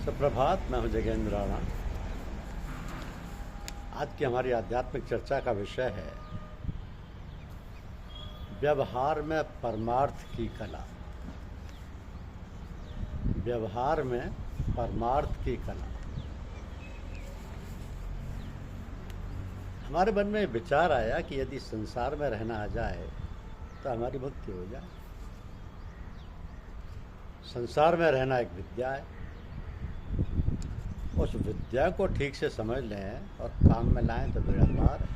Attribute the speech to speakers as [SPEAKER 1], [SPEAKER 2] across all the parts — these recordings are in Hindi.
[SPEAKER 1] सुप्रभात। मैं हूं जगेंद्र राणा। आज की हमारी आध्यात्मिक चर्चा का विषय है व्यवहार में परमार्थ की कला। व्यवहार में परमार्थ की कला। हमारे मन में विचार आया कि यदि संसार में रहना आ जाए तो हमारी मुक्ति हो जाए। संसार में रहना एक विद्या है। उस विद्या को ठीक से समझ लें और काम में लाएं तो बेड़ा पार है।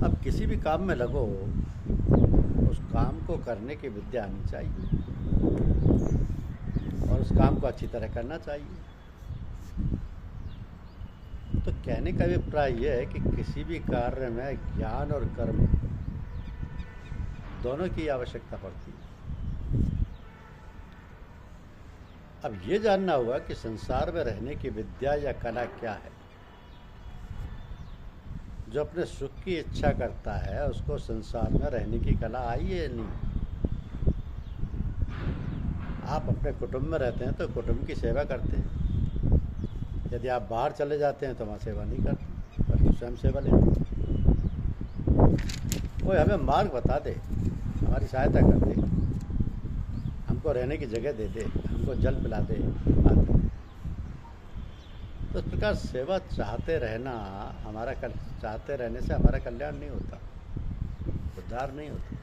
[SPEAKER 1] अब किसी भी काम में लगो, उस काम को करने की विद्या आनी चाहिए और उस काम को अच्छी तरह करना चाहिए। तो कहने का अभिप्राय यह है कि किसी भी कार्य में ज्ञान और कर्म दोनों की आवश्यकता पड़ती है। अब ये जानना होगा कि संसार में रहने की विद्या या कला क्या है। जो अपने सुख की इच्छा करता है उसको संसार में रहने की कला आई है या नहीं। आप अपने कुटुंब में रहते हैं तो कुटुंब की सेवा करते हैं। यदि आप बाहर चले जाते हैं तो वहाँ सेवा नहीं करते बल्कि स्वयं सेवा लेते हैं। कोई हमें मार्ग बता दे, हमारी सहायता कर दे, हमको रहने की जगह दे दे, हमको जल पिला दे आदि। तो इस प्रकार सेवा चाहते रहने से हमारा कल्याण नहीं होता, उद्धार नहीं होता।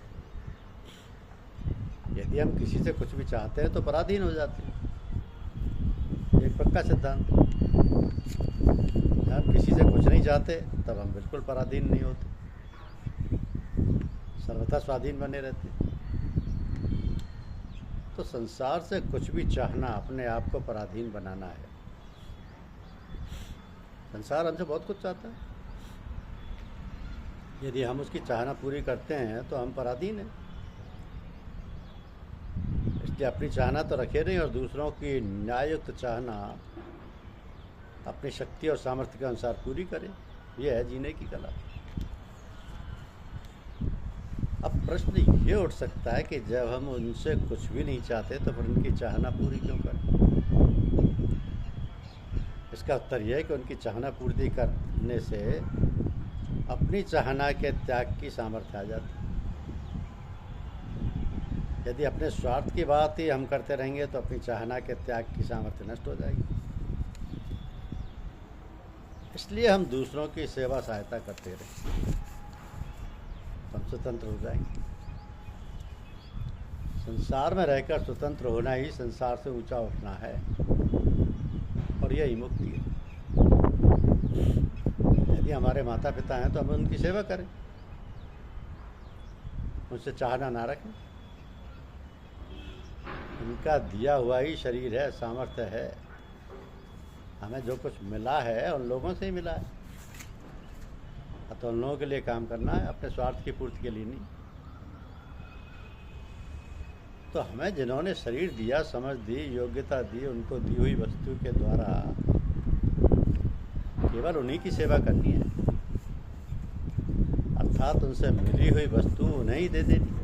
[SPEAKER 1] यदि हम किसी से कुछ भी चाहते हैं तो पराधीन हो जाते हैं। एक पक्का सिद्धांत। जब हम किसी से कुछ नहीं चाहते तब हम बिल्कुल पराधीन नहीं होते, सर्वथा स्वाधीन बने रहते हैं। तो संसार से कुछ भी चाहना अपने आप को पराधीन बनाना है। संसार हमसे बहुत कुछ चाहता है। यदि हम उसकी चाहना पूरी करते हैं तो हम पराधीन हैं। इसलिए अपनी चाहना तो रखे नहीं और दूसरों की न्याययुक्त चाहना अपनी शक्ति और सामर्थ्य के अनुसार पूरी करें। यह है जीने की कला। अब प्रश्न ये उठ सकता है कि जब हम उनसे कुछ भी नहीं चाहते तो फिर उनकी चाहना पूरी क्यों करें। इसका उत्तर यह है कि उनकी चाहना पूर्ति करने से अपनी चाहना के त्याग की सामर्थ्य आ जाती है। यदि अपने स्वार्थ की बात ही हम करते रहेंगे तो अपनी चाहना के त्याग की सामर्थ्य नष्ट हो जाएगी। इसलिए हम दूसरों की सेवा सहायता करते रहें, हम स्वतंत्र हो जाएंगे। संसार में रहकर स्वतंत्र होना ही संसार से ऊंचा उठना है और यही मुक्ति है। यदि हमारे माता पिता हैं तो हम उनकी सेवा करें, उनसे चाहना ना रखें। उनका दिया हुआ ही शरीर है, सामर्थ्य है। हमें जो कुछ मिला है उन लोगों से ही मिला है, तो उन लोगों के लिए काम करना है, अपने स्वार्थ की पूर्ति के लिए नहीं। तो हमें जिन्होंने शरीर दिया, समझ दी, योग्यता दी, उनको दी हुई वस्तु के द्वारा केवल उन्हीं की सेवा करनी है। अर्थात उनसे मिली हुई वस्तु उन्हें ही दे देनी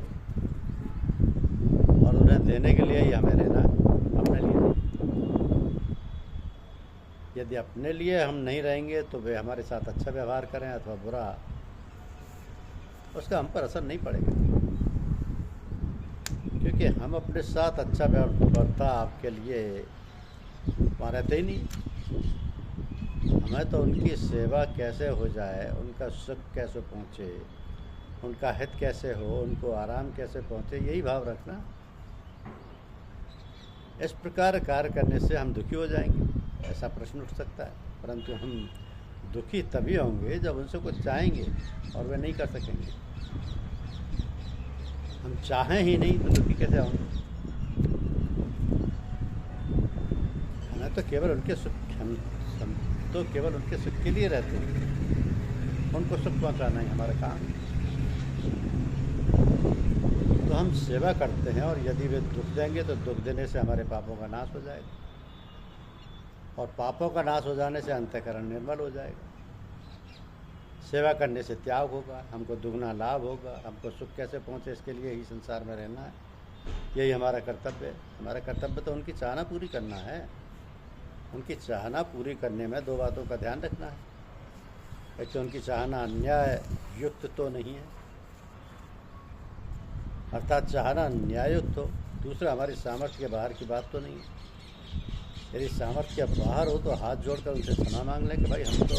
[SPEAKER 1] और उन्हें देने के लिए ही हमें रहना है, अपने लिए नहीं। यदि अपने लिए हम नहीं रहेंगे तो वे हमारे साथ अच्छा व्यवहार करें अथवा बुरा, उसका हम पर असर नहीं पड़ेगा, क्योंकि हम अपने साथ अच्छा बर्ताव के लिए वहाँ रहते ही नहीं। हमें तो उनकी सेवा कैसे हो जाए, उनका सुख कैसे पहुँचे, उनका हित कैसे हो, उनको आराम कैसे पहुँचे, यही भाव रखना। इस प्रकार कार्य करने से हम दुखी हो जाएंगे, ऐसा प्रश्न उठ सकता है। परंतु हम दुखी तभी होंगे जब उनसे कुछ चाहेंगे और वे नहीं कर सकेंगे। हम चाहें ही नहीं तो दुखी कैसे होंगे। हमें तो केवल उनके सुख, हम तो केवल उनके सुख के लिए रहते हैं। उनको सुख पहुंचाना ही हमारा काम है। तो हम सेवा करते हैं और यदि वे दुख देंगे तो दुख देने से हमारे पापों का नाश हो जाएगा और पापों का नाश हो जाने से अंतःकरण निर्मल हो जाएगा। सेवा करने से त्याग होगा, हमको दुगना लाभ होगा। हमको सुख कैसे पहुँचे इसके लिए ही संसार में रहना है। यही हमारा कर्तव्य है। हमारा कर्तव्य तो उनकी चाहना पूरी करना है। उनकी चाहना पूरी करने में दो बातों का ध्यान रखना है। एक तो उनकी चाहना अन्याय युक्त तो नहीं है, अर्थात चाहना न्यायुक्त हो। दूसरा, हमारी सामर्थ्य के बाहर की बात तो नहीं है। यदि सामर्थ्य के बाहर हो तो हाथ जोड़कर उनसे क्षमा मांग लें कि भाई हम तो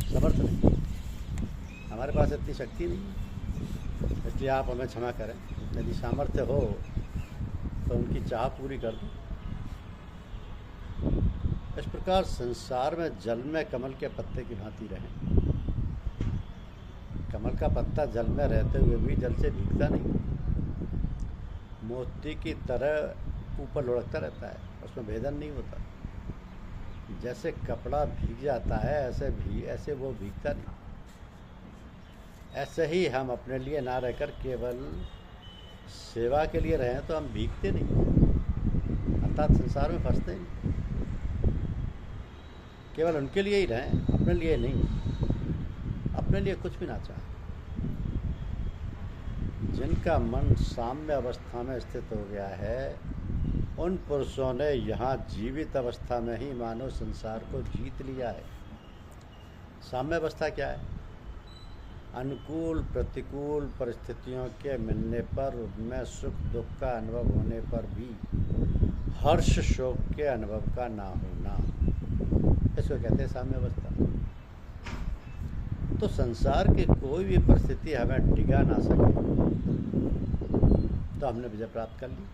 [SPEAKER 1] समर्थ नहीं, हमारे पास इतनी शक्ति नहीं है, इसलिए आप हमें क्षमा करें। यदि सामर्थ्य हो तो उनकी चाह पूरी कर दो। इस प्रकार संसार में जल में कमल के पत्ते की भांति रहें। कमल का पत्ता जल में रहते हुए भी जल से भीगता नहीं, मोती की तरह ऊपर लुढ़कता रहता है, उसमें भेदन नहीं होता। जैसे कपड़ा भीग जाता है ऐसे वो भीगता नहीं। ऐसे ही हम अपने लिए ना रहकर केवल सेवा के लिए रहें तो हम भीगते नहीं, अर्थात संसार में फंसते नहीं। केवल उनके लिए ही रहें, अपने लिए नहीं, अपने लिए कुछ भी ना चाहें। जिनका मन साम्य अवस्था में स्थित हो गया है, उन पुरुषों ने यहाँ जीवित अवस्था में ही मानो संसार को जीत लिया है। साम्य अवस्था क्या है? अनुकूल प्रतिकूल परिस्थितियों के मिलने पर उनमें सुख दुख का अनुभव होने पर भी हर्ष शोक के अनुभव का ना होना, इसको कहते हैं साम्य अवस्था। तो संसार की कोई भी परिस्थिति हमें डिगा ना सके तो हमने विजय प्राप्त कर ली।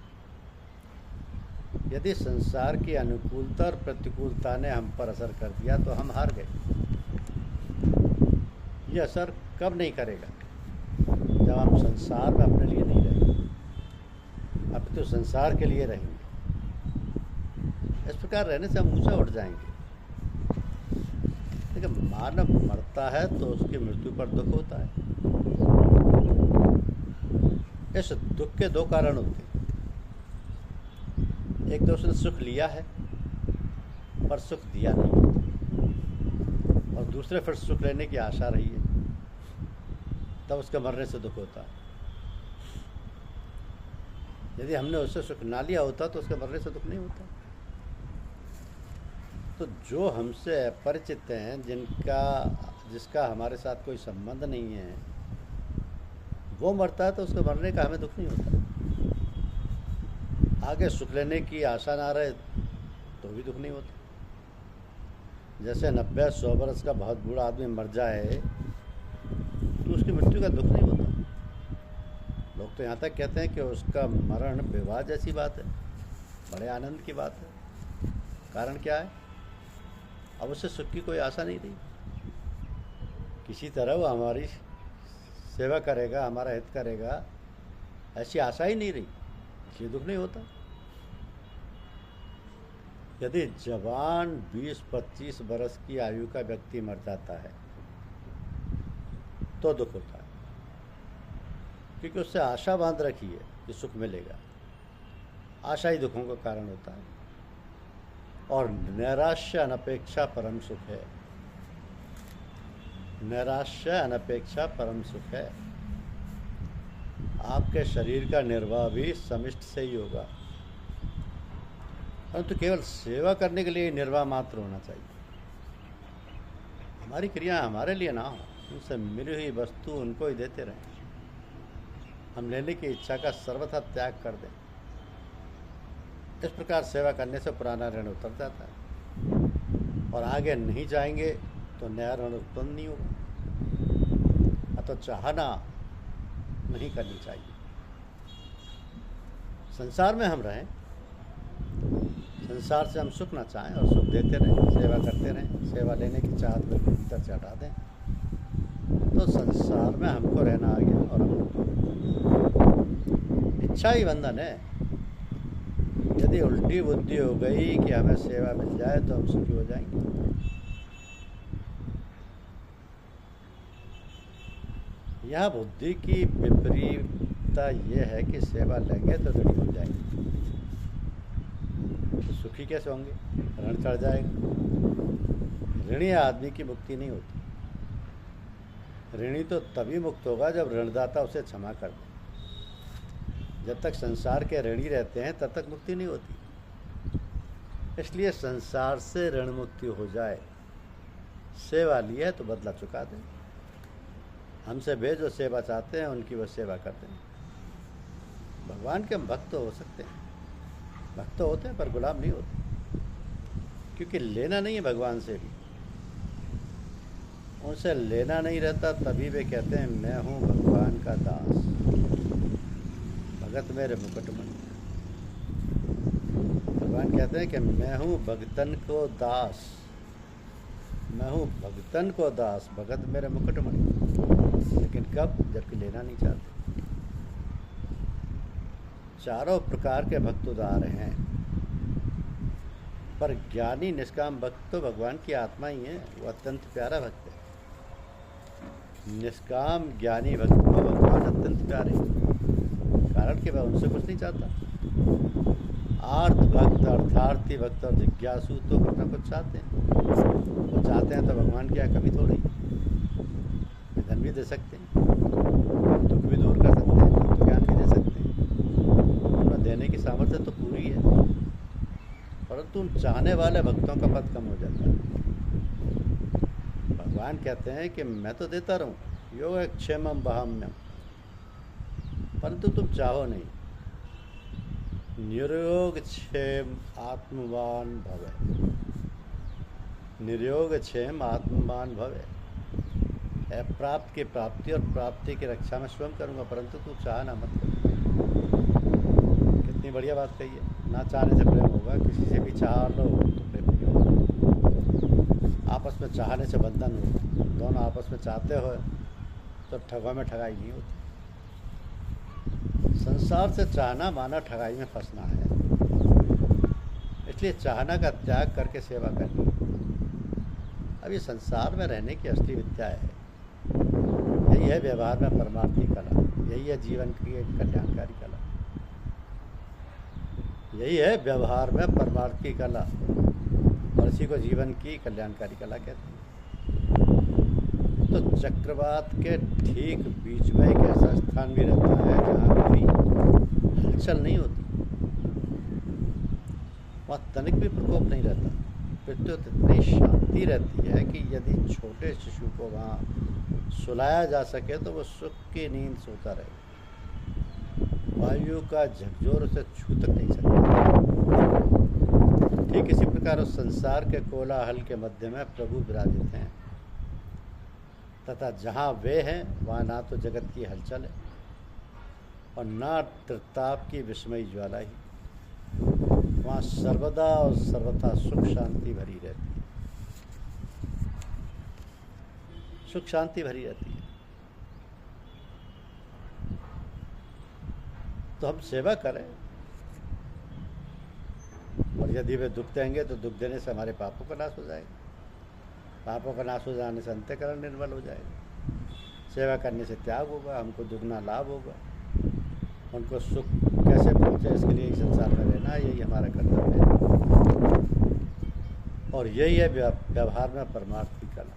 [SPEAKER 1] यदि संसार की अनुकूलता और प्रतिकूलता ने हम पर असर कर दिया तो हम हार गए। ये असर कब नहीं करेगा? जब हम संसार में अपने लिए नहीं रहेंगे, अब तो संसार के लिए रहेंगे। इस प्रकार रहने से हम ऊंचा उठ जाएंगे। लेकिन मानव मरता है तो उसकी मृत्यु पर दुख होता है। इस दुख के दो कारण होते हैं। एक तो उसने सुख लिया है पर सुख दिया नहीं, और दूसरे फिर सुख लेने की आशा रही है, तब उसके मरने से दुख होता है। यदि हमने उससे सुख ना लिया होता तो उसके मरने से दुख नहीं होता। तो जो हमसे अपरिचित हैं, जिसका हमारे साथ कोई संबंध नहीं है, वो मरता है तो उसके मरने का हमें दुख नहीं होता। आगे सुख लेने की आशा ना रहे तो भी दुख नहीं होता। जैसे 90-100 वर्ष का बहुत बूढ़ा आदमी मर जाए तो उसकी मृत्यु का दुख नहीं होता। लोग तो यहाँ तक कहते हैं कि उसका मरण विवाह जैसी बात है, बड़े आनंद की बात है। कारण क्या है? अब उससे सुख की कोई आशा नहीं रही। किसी तरह वो हमारी सेवा करेगा, हमारा हित करेगा, ऐसी आशा ही नहीं रही, इसलिए दुख नहीं होता। यदि जवान 20-25 वर्ष की आयु का व्यक्ति मर जाता है तो दुख होता है, क्योंकि उससे आशा बांध रखी है कि सुख मिलेगा। आशा ही दुखों का कारण होता है। और नैराश्य अनपेक्षा परम सुख है। नैराश्य अनपेक्षा परम सुख है। आपके शरीर का निर्वाह भी समिष्ट से ही होगा, परंतु केवल सेवा करने के लिए निर्वाह मात्र होना चाहिए। हमारी क्रिया हमारे लिए ना हो, उनसे मिली हुई वस्तु उनको ही देते रहें। हम लेने की इच्छा का सर्वथा त्याग कर दें। इस प्रकार सेवा करने से पुराना ऋण उतर जाता है और आगे नहीं जाएंगे तो नया ऋण उत्पन्न नहीं होगा। अतः चाहना नहीं करनी चाहिए। संसार में हम रहें, संसार से हम सुख ना चाहें और सुख देते रहें, सेवा करते रहें। सेवा लेने की चाहत को भीतर से हटा दें तो संसार में हमको रहना आ गया। और इच्छा ही बंधन है। यदि उल्टी बुद्धि हो गई कि हमें सेवा मिल जाए तो हम सुखी हो जाएंगे। यह बुद्धि की विपरीतता यह है कि सेवा लेंगे तो ऋणी हो जाएंगे। तो सुखी कैसे होंगे? ऋण चढ़ जाएगा। ऋणी आदमी की मुक्ति नहीं होती। ऋणी तो तभी मुक्त होगा जब ऋणदाता उसे क्षमा कर दे। जब तक संसार के ऋणी रहते हैं तब तक मुक्ति नहीं होती। इसलिए संसार से ऋण मुक्ति हो जाए, सेवा ली है तो बदला चुका दें। हमसे वे जो सेवा चाहते हैं उनकी वो सेवा करते हैं। भगवान के हम भक्त तो हो सकते हैं, भक्त तो होते हैं पर गुलाम नहीं होते, क्योंकि लेना नहीं है भगवान से भी। उनसे लेना नहीं रहता तभी वे कहते हैं मैं हूँ भगवान का दास, भगत मेरे मुकुटमणि। भगवान कहते हैं कि मैं हूँ भगतन को दास, मैं हूँ भगतन को दास, भगत मेरे मुकुटमणि। लेकिन कब? जबकि लेना नहीं चाहते। चारों प्रकार के भक्त उदार हैं, पर ज्ञानी निष्काम भक्त तो भगवान की आत्मा ही है, वो अत्यंत प्यारा भक्त है। निष्काम ज्ञानी भक्त को भगवान अत्यंत प्यारे, कारण कि वह उनसे कुछ नहीं चाहता। आर्थ भक्त, अर्थार्थी भक्त और जिज्ञासु तो कुछ ना कुछ चाहते हैं। वो चाहते हैं तो भगवान की कमी थोड़ी, धन भी दे सकते हैं, दुख भी दूर कर सकते हैं, तत्व ज्ञान भी दे सकते हैं। उन्हें देने की सामर्थ्य तो पूरी है, परंतु उन चाहने वाले भक्तों का पद कम हो जाता है। भगवान कहते हैं कि मैं तो देता रहूं, योगक्षेमम वहाम्यम, परंतु तुम चाहो नहीं। निर्योगक्षेम आत्मवान भवे, निर्योगक्षेम आत्मवान भवे। प्राप्त की प्राप्ति और प्राप्ति की रक्षा में स्वयं करूंगा, परंतु तू चाहना मत कर। कितनी बढ़िया बात कही है। ना चाहने से प्रेम होगा, किसी से भी चाह लो तो प्रेम नहीं होगा। आपस में चाहने से बंधन होगा, दोनों आपस में चाहते हो तो ठगों में ठगाई नहीं होती। संसार से चाहना माना ठगाई में फंसना है। इसलिए चाहना का त्याग करके सेवा करनी। अब ये संसार में रहने की असली विद्या है। यही है व्यवहार में परमार्थी कला, यही है जीवन की कल्याणकारी कला, यही है व्यवहार में परमार्थी कला, और इसी को जीवन की कल्याणकारी कला कहते हैं। तो चक्रवात के ठीक बीच में एक ऐसा स्थान भी रहता है जहाँ कोई हलचल नहीं होती, वहाँ तनिक भी प्रकोप नहीं रहता। पृथ्वी इतनी शांति रहती है कि यदि छोटे शिशु को वहाँ सुलाया जा सके तो वो सुख की नींद सोता रहे। वायु का झकझोर उसे छू तक नहीं सकता। ठीक इसी प्रकार उस संसार के कोलाहल के मध्य में प्रभु विराजित हैं, तथा जहाँ वे हैं वहाँ ना तो जगत की हलचल है और ना त्रिताप की विस्मयी ज्वाला ही। वहाँ सर्वदा और सर्वथा सुख शांति भरी रहती है, सुख शांति भरी रहती है। तो हम सेवा करें, और यदि वे दुख देंगे तो दुख देने से हमारे पापों का नाश हो जाएगा, पापों का नाश हो जाने से अंतःकरण निर्मल हो जाएगा, सेवा करने से त्याग होगा, हमको दुगना लाभ होगा। उनको सुख कैसे पहुँचे इसके लिए संसार में रहना, यही हमारा कर्तव्य है, और यही है व्यवहार में परमार्थ की कला।